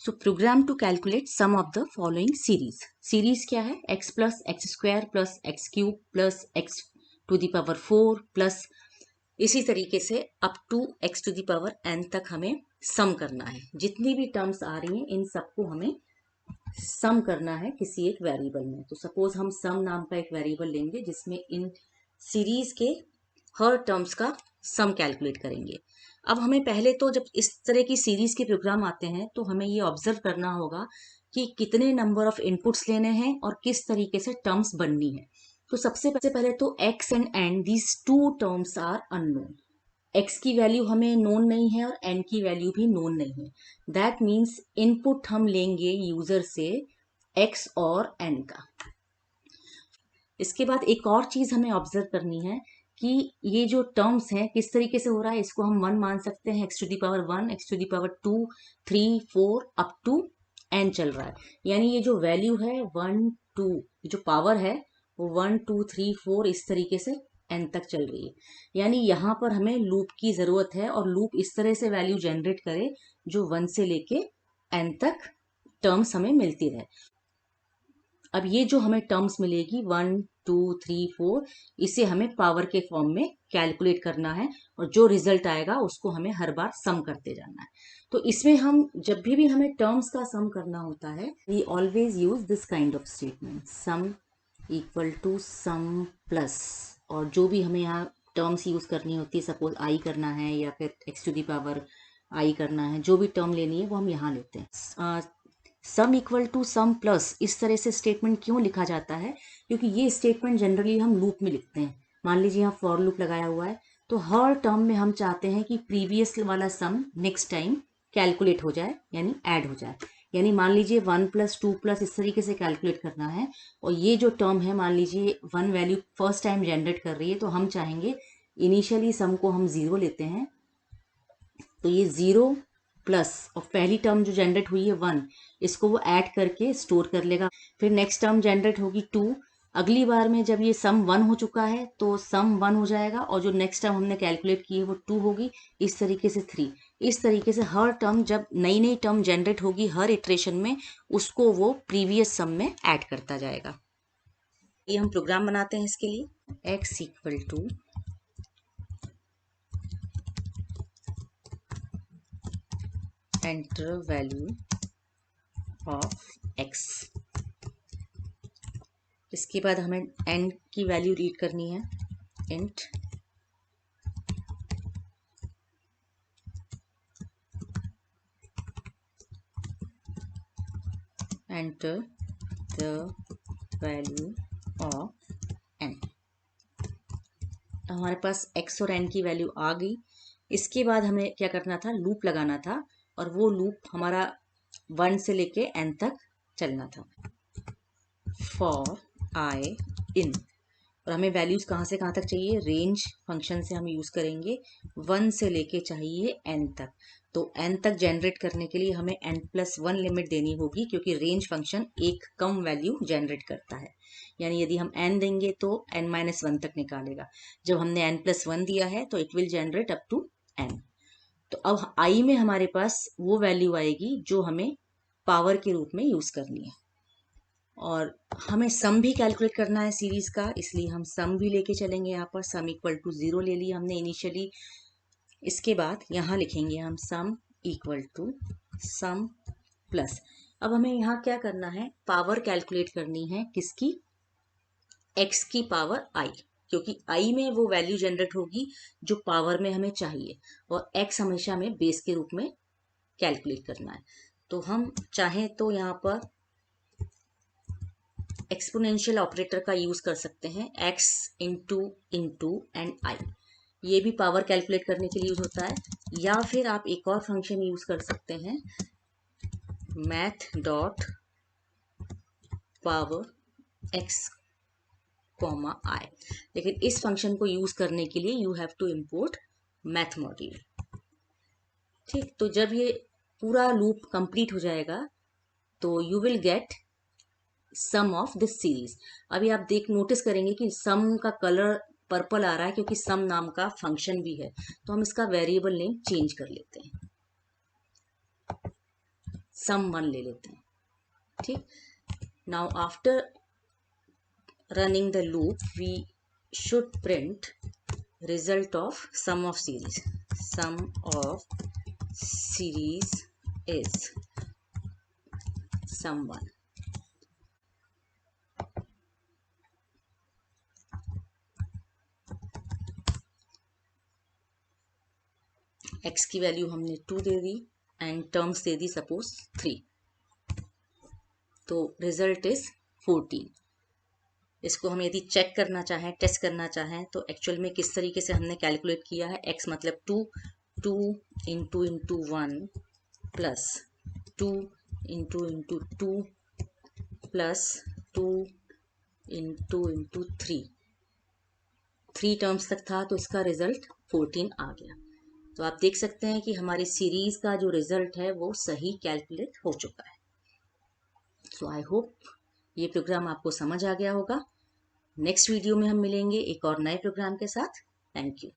So program to calculate sum of the following series. Series क्या है? x plus x square plus x cube plus x to the power 4 plus इसी तरीके से up to x to the power n तक हमें सम करना है। जितनी भी टर्म्स आ रही हैं इन सबको हमें सम करना है किसी एक वेरिएबल में। तो सपोज हम सम नाम का एक वेरिएबल लेंगे जिसमें इन सीरीज के हर टर्म्स का सम कैलकुलेट करेंगे। अब हमें पहले तो जब इस तरह की सीरीज के प्रोग्राम आते हैं तो हमें ये ऑब्जर्व करना होगा कि कितने नंबर ऑफ इनपुट्स लेने हैं और किस तरीके से टर्म्स बननी है। तो सबसे पहले तो x and n these two terms are unknown. x की वैल्यू हमें नोन नहीं है और n की वैल्यू भी नोन नहीं है। दैट मीन्स इनपुट हम लेंगे यूजर से x और n का। इसके बाद एक और चीज हमें ऑब्जर्व करनी है कि ये जो टर्म्स हैं किस तरीके से हो रहा है। इसको हम 1 मान सकते हैं, x to the power 1, x to the power 2, 3, 4 up to n चल रहा है। यानी ये जो वैल्यू है 1, 2, जो पावर है वो 1, 2, 3, 4 इस तरीके से n तक चल रही है। यानी यहाँ पर हमें लूप की जरूरत है और लूप इस तरह से वैल्यू जनरेट करे जो 1 से लेके n तक टर्म्स हमें मिलती रहे। अब ये जो हमें टर्म्स मिलेगी 1, 2, 3, 4 इसे हमें पावर के फॉर्म में कैलकुलेट करना है और जो रिजल्ट आएगा उसको हमें हर बार सम करते जाना है। तो इसमें हम जब भी हमें टर्म्स का सम करना होता है we always use this kind of statement, sum equal to sum plus. और जो भी हमें यहाँ टर्म्स यूज करनी होती है, सपोज आई करना है या फिर एक्स टू दी पावर आई करना है, जो भी टर्म लेनी है वो हम यहाँ लेते हैं। Sum equal to sum plus इस तरह से स्टेटमेंट क्यों लिखा जाता है? क्योंकि ये स्टेटमेंट जनरली हम लूप में लिखते हैं। मान लीजिए यहाँ फॉर लूप लगाया हुआ है तो हर टर्म में हम चाहते हैं कि प्रीवियस वाला सम नेक्स्ट टाइम कैलकुलेट हो जाए, यानी ऐड हो जाए। यानी मान लीजिए 1 प्लस 2 प्लस इस तरीके से कैलकुलेट करना है और ये जो टर्म है मान लीजिए 1 वैल्यू फर्स्ट टाइम जनरेट कर रही है तो हम चाहेंगे इनिशियली सम को हम 0 लेते हैं। तो ये 0 प्लस और पहली टर्म जो जनरेट हुई है 1, इसको वो ऐड करके स्टोर कर लेगा। फिर नेक्स्ट टर्म जनरेट होगी 2। अगली बार में जब ये सम 1 हो चुका है तो सम 1 हो जाएगा और जो नेक्स्ट टर्म हमने कैलकुलेट की है वो 2 होगी। इस तरीके से 3। इस तरीके से हर टर्म जब नई नई टर्म जनरेट होगी हर इटरेशन में उसको वो प्रीवियस सम में ऐड करता जाएगा। ये हम प्रोग्राम बनाते हैं इसके लिए। x equal to enter value of x। इसके बाद हमें n की वैल्यू रीड करनी है, int enter the value of n। हमारे पास x और n की वैल्यू आ गई। इसके बाद हमें क्या करना था, लूप लगाना था और वो लूप हमारा 1 से लेके n तक चलना था। फॉर आई इन, और हमें वैल्यूज कहाँ से कहाँ तक चाहिए, रेंज फंक्शन से हम यूज करेंगे 1 से लेके चाहिए n तक। तो n तक जनरेट करने के लिए हमें n+1 लिमिट देनी होगी क्योंकि रेंज फंक्शन एक कम वैल्यू जनरेट करता है। यानी यदि हम n देंगे तो n-1 तक निकालेगा। जब हमने n+1 दिया है तो it will generate up to n। तो अब i में हमारे पास वो वैल्यू आएगी जो हमें पावर के रूप में यूज करनी है और हमें सम भी कैलकुलेट करना है सीरीज का, इसलिए हम सम भी लेके चलेंगे। यहाँ पर सम इक्वल टू 0 ले लिया हमने इनिशियली। इसके बाद यहाँ लिखेंगे हम sum equal to sum plus. अब हमें यहाँ क्या करना है, पावर कैलकुलेट करनी है किसकी, x की पावर i, क्योंकि i में वो वैल्यू जनरेट होगी जो पावर में हमें चाहिए और x हमेशा हमें बेस के रूप में कैलकुलेट करना है। तो हम चाहें तो यहाँ पर एक्सपोनेंशियल ऑपरेटर का यूज कर सकते हैं, x इंटू एंड i। ये भी पावर कैलकुलेट करने के लिए यूज होता है। या फिर आप एक और फंक्शन यूज कर सकते हैं, math dot power x comma i। लेकिन इस फंक्शन को यूज करने के लिए you have to import math module. ठीक, तो जब ये पूरा लूप कंप्लीट हो जाएगा तो you will get sum of this series. अभी आप नोटिस करेंगे कि सम का कलर पर्पल आ रहा है क्योंकि सम नाम का फंक्शन भी है। तो हम इसका वेरिएबल नेम चेंज कर लेते हैं। सम 1 ले लेते हैं, ठीक। Now after running the loop we should print result of sum of series. Sum of series is sum 1. x की वैल्यू हमने 2 दे दी एंड टर्म्स दे दी सपोज 3, तो रिजल्ट इज 14। इसको हम यदि चेक करना चाहें, टेस्ट करना चाहें, तो एक्चुअल में किस तरीके से हमने कैलकुलेट किया है। x मतलब 2 into 1 plus 2 into 2 plus 2 into 3 terms तक था, तो इसका रिजल्ट 14 आ गया। तो आप देख सकते हैं कि हमारी सीरीज का जो रिजल्ट है वो सही कैलकुलेट हो चुका है। सो आई होप ये प्रोग्राम आपको समझ आ गया होगा। नेक्स्ट वीडियो में हम मिलेंगे एक और नए प्रोग्राम के साथ। Thank you.